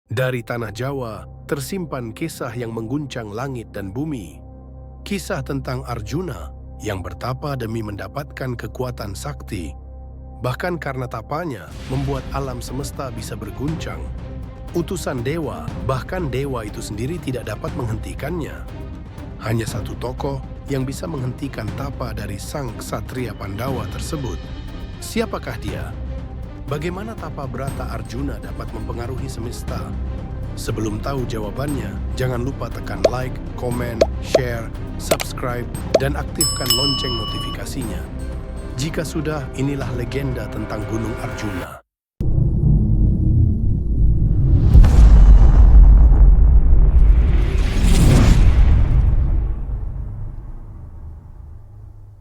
Dari tanah Jawa, tersimpan kisah yang mengguncang langit dan bumi. Kisah tentang Arjuna yang bertapa demi mendapatkan kekuatan sakti. Bahkan karena tapanya, membuat alam semesta bisa berguncang. Utusan dewa, bahkan dewa itu sendiri tidak dapat menghentikannya. Hanya satu tokoh yang bisa menghentikan tapa dari sang ksatria Pandawa tersebut. Siapakah dia? Bagaimana tapa berata Arjuna dapat mempengaruhi semesta? Sebelum tahu jawabannya, jangan lupa tekan like, komen, share, subscribe, dan aktifkan lonceng notifikasinya. Jika sudah, inilah legenda tentang Gunung Arjuna.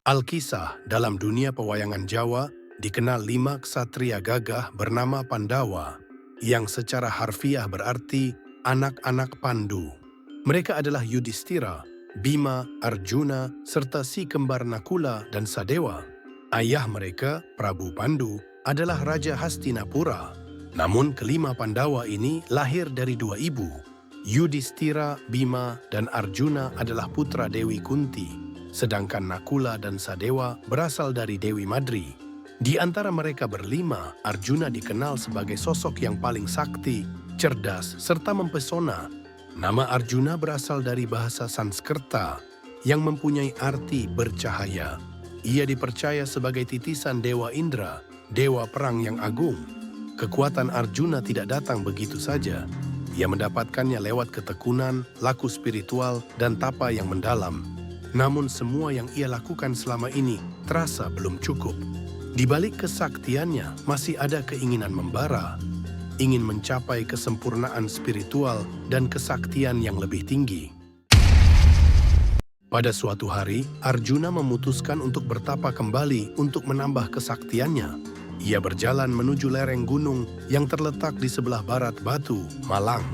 Alkisah dalam dunia pewayangan Jawa dikenal 5 ksatria gagah bernama Pandawa, yang secara harfiah berarti anak-anak Pandu. Mereka adalah Yudhistira, Bima, Arjuna, serta si kembar Nakula dan Sadewa. Ayah mereka, Prabu Pandu, adalah Raja Hastinapura. Namun kelima Pandawa ini lahir dari 2 ibu. Yudhistira, Bima, dan Arjuna adalah putra Dewi Kunti, sedangkan Nakula dan Sadewa berasal dari Dewi Madri. Di antara mereka berlima, Arjuna dikenal sebagai sosok yang paling sakti, cerdas, serta mempesona. Nama Arjuna berasal dari bahasa Sanskerta yang mempunyai arti bercahaya. Ia dipercaya sebagai titisan Dewa Indra, dewa perang yang agung. Kekuatan Arjuna tidak datang begitu saja. Ia mendapatkannya lewat ketekunan, laku spiritual, dan tapa yang mendalam. Namun semua yang ia lakukan selama ini terasa belum cukup. Di balik kesaktiannya masih ada keinginan membara, ingin mencapai kesempurnaan spiritual dan kesaktian yang lebih tinggi. Pada suatu hari, Arjuna memutuskan untuk bertapa kembali untuk menambah kesaktiannya. Ia berjalan menuju lereng gunung yang terletak di sebelah barat Batu, Malang.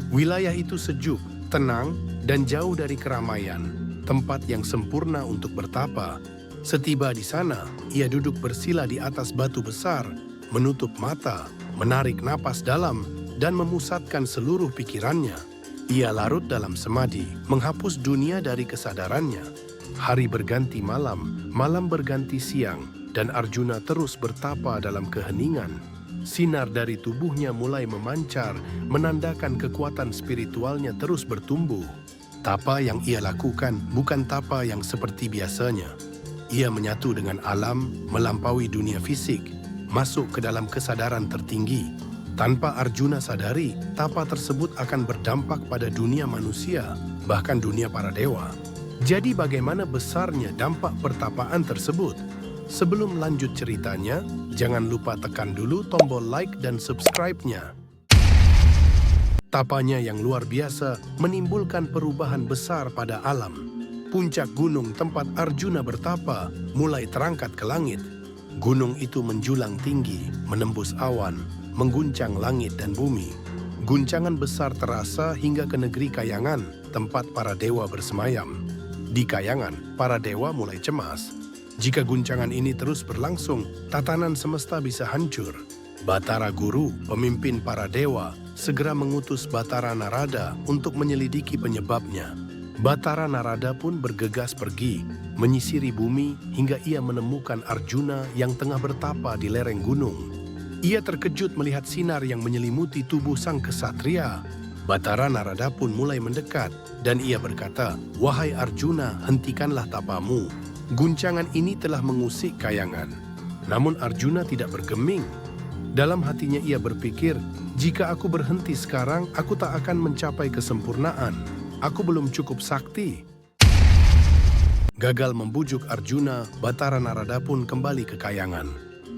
Wilayah itu sejuk, tenang, dan jauh dari keramaian, tempat yang sempurna untuk bertapa. Setiba di sana, ia duduk bersila di atas batu besar, menutup mata, menarik napas dalam, dan memusatkan seluruh pikirannya. Ia larut dalam semadi, menghapus dunia dari kesadarannya. Hari berganti malam, malam berganti siang, dan Arjuna terus bertapa dalam keheningan. Sinar dari tubuhnya mulai memancar, menandakan kekuatan spiritualnya terus bertumbuh. Tapa yang ia lakukan bukan tapa yang seperti biasanya. Ia menyatu dengan alam, melampaui dunia fisik, masuk ke dalam kesadaran tertinggi. Tanpa Arjuna sadari, tapa tersebut akan berdampak pada dunia manusia, bahkan dunia para dewa. Jadi bagaimana besarnya dampak pertapaan tersebut? Sebelum lanjut ceritanya, jangan lupa tekan dulu tombol like dan subscribe-nya. Tapanya yang luar biasa menimbulkan perubahan besar pada alam. Puncak gunung tempat Arjuna bertapa mulai terangkat ke langit. Gunung itu menjulang tinggi, menembus awan, mengguncang langit dan bumi. Guncangan besar terasa hingga ke negeri Kayangan, tempat para dewa bersemayam. Di Kayangan, para dewa mulai cemas. Jika guncangan ini terus berlangsung, tatanan semesta bisa hancur. Batara Guru, pemimpin para dewa, segera mengutus Batara Narada untuk menyelidiki penyebabnya. Batara Narada pun bergegas pergi, menyisiri bumi hingga ia menemukan Arjuna yang tengah bertapa di lereng gunung. Ia terkejut melihat sinar yang menyelimuti tubuh sang kesatria. Batara Narada pun mulai mendekat dan ia berkata, "Wahai Arjuna, hentikanlah tapamu. Guncangan ini telah mengusik Kayangan." Namun Arjuna tidak bergeming. Dalam hatinya ia berpikir, "Jika aku berhenti sekarang, aku tak akan mencapai kesempurnaan. Aku belum cukup sakti." Gagal membujuk Arjuna, Batara Narada pun kembali ke Kayangan.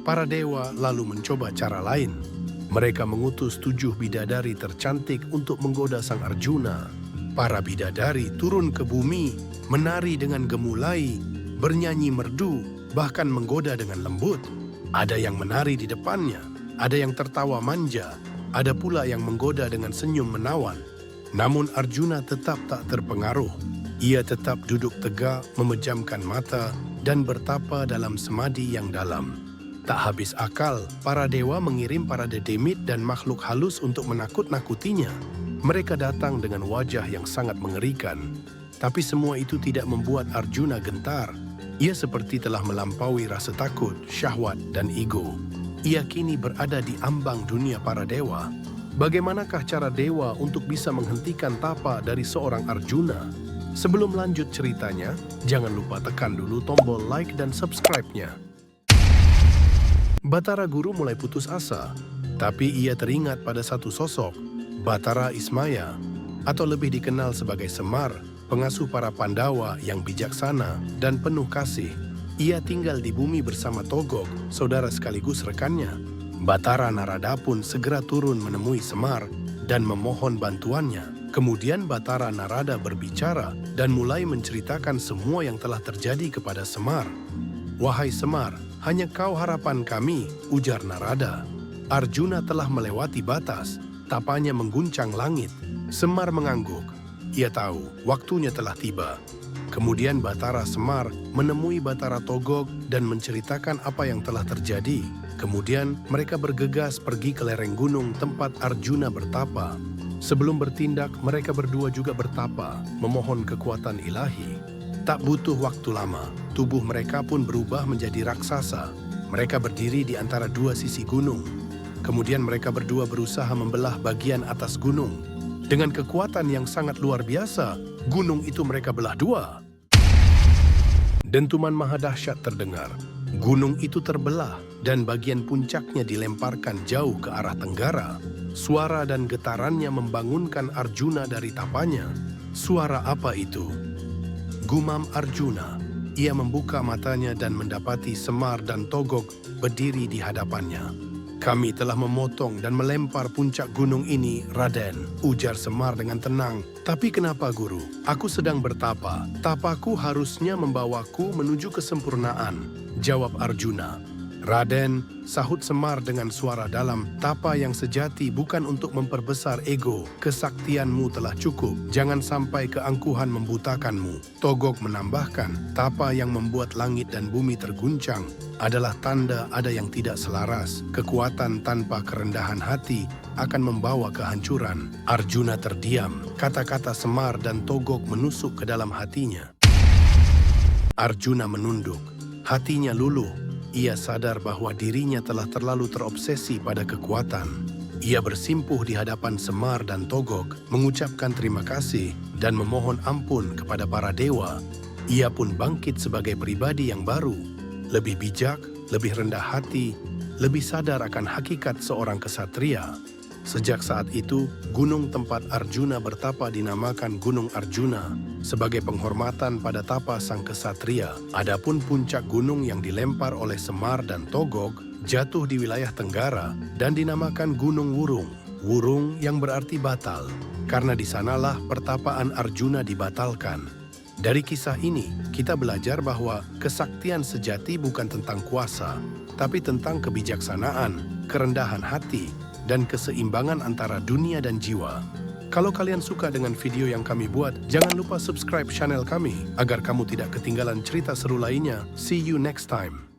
Para dewa lalu mencoba cara lain. Mereka mengutus 7 bidadari tercantik untuk menggoda sang Arjuna. Para bidadari turun ke bumi, menari dengan gemulai, bernyanyi merdu, bahkan menggoda dengan lembut. Ada yang menari di depannya, ada yang tertawa manja, ada pula yang menggoda dengan senyum menawan. Namun Arjuna tetap tak terpengaruh. Ia tetap duduk tegak, memejamkan mata, dan bertapa dalam semadi yang dalam. Tak habis akal, para dewa mengirim para dedemit dan makhluk halus untuk menakut-nakutinya. Mereka datang dengan wajah yang sangat mengerikan. Tapi semua itu tidak membuat Arjuna gentar. Ia seperti telah melampaui rasa takut, syahwat, dan ego. Ia kini berada di ambang dunia para dewa. Bagaimanakah cara dewa untuk bisa menghentikan tapa dari seorang Arjuna? Sebelum lanjut ceritanya, jangan lupa tekan dulu tombol like dan subscribe-nya. Batara Guru mulai putus asa, tapi ia teringat pada satu sosok, Batara Ismaya, atau lebih dikenal sebagai Semar, pengasuh para Pandawa yang bijaksana dan penuh kasih. Ia tinggal di bumi bersama Togog, saudara sekaligus rekannya. Batara Narada pun segera turun menemui Semar dan memohon bantuannya. Kemudian Batara Narada berbicara dan mulai menceritakan semua yang telah terjadi kepada Semar. "Wahai Semar, hanya kau harapan kami," ujar Narada. "Arjuna telah melewati batas, tapanya mengguncang langit." Semar mengangguk. Ia tahu waktunya telah tiba. Kemudian Batara Semar menemui Batara Togog dan menceritakan apa yang telah terjadi. Kemudian mereka bergegas pergi ke lereng gunung tempat Arjuna bertapa. Sebelum bertindak, mereka berdua juga bertapa, memohon kekuatan ilahi. Tak butuh waktu lama, tubuh mereka pun berubah menjadi raksasa. Mereka berdiri di antara dua sisi gunung. Kemudian mereka berdua berusaha membelah bagian atas gunung. Dengan kekuatan yang sangat luar biasa, gunung itu mereka belah dua. Dentuman maha dahsyat terdengar. Gunung itu terbelah dan bagian puncaknya dilemparkan jauh ke arah tenggara. Suara dan getarannya membangunkan Arjuna dari tapanya. Suara apa itu? Gumam Arjuna. Ia membuka matanya dan mendapati Semar dan Togog berdiri di hadapannya. "Kami telah memotong dan melempar puncak gunung ini, Raden," ujar Semar dengan tenang. "Tapi kenapa, Guru? Aku sedang bertapa. Tapaku harusnya membawaku menuju kesempurnaan," jawab Arjuna. "Raden," sahut Semar dengan suara dalam, "tapa yang sejati bukan untuk memperbesar ego. Kesaktianmu telah cukup. Jangan sampai keangkuhan membutakanmu." Togog menambahkan, "Tapa yang membuat langit dan bumi terguncang adalah tanda ada yang tidak selaras. Kekuatan tanpa kerendahan hati akan membawa kehancuran." Arjuna terdiam. Kata-kata Semar dan Togog menusuk ke dalam hatinya. Arjuna menunduk. Hatinya luluh. Ia sadar bahwa dirinya telah terlalu terobsesi pada kekuatan. Ia bersimpuh di hadapan Semar dan Togog, mengucapkan terima kasih dan memohon ampun kepada para dewa. Ia pun bangkit sebagai pribadi yang baru, lebih bijak, lebih rendah hati, lebih sadar akan hakikat seorang kesatria. Sejak saat itu, gunung tempat Arjuna bertapa dinamakan Gunung Arjuna sebagai penghormatan pada tapa sang kesatria. Adapun puncak gunung yang dilempar oleh Semar dan Togog jatuh di wilayah Tenggara dan dinamakan Gunung Wurung. Wurung yang berarti batal, karena di sanalah pertapaan Arjuna dibatalkan. Dari kisah ini, kita belajar bahwa kesaktian sejati bukan tentang kuasa, tapi tentang kebijaksanaan, kerendahan hati, dan keseimbangan antara dunia dan jiwa. Kalau kalian suka dengan video yang kami buat, jangan lupa subscribe channel kami agar kamu tidak ketinggalan cerita seru lainnya. See you next time.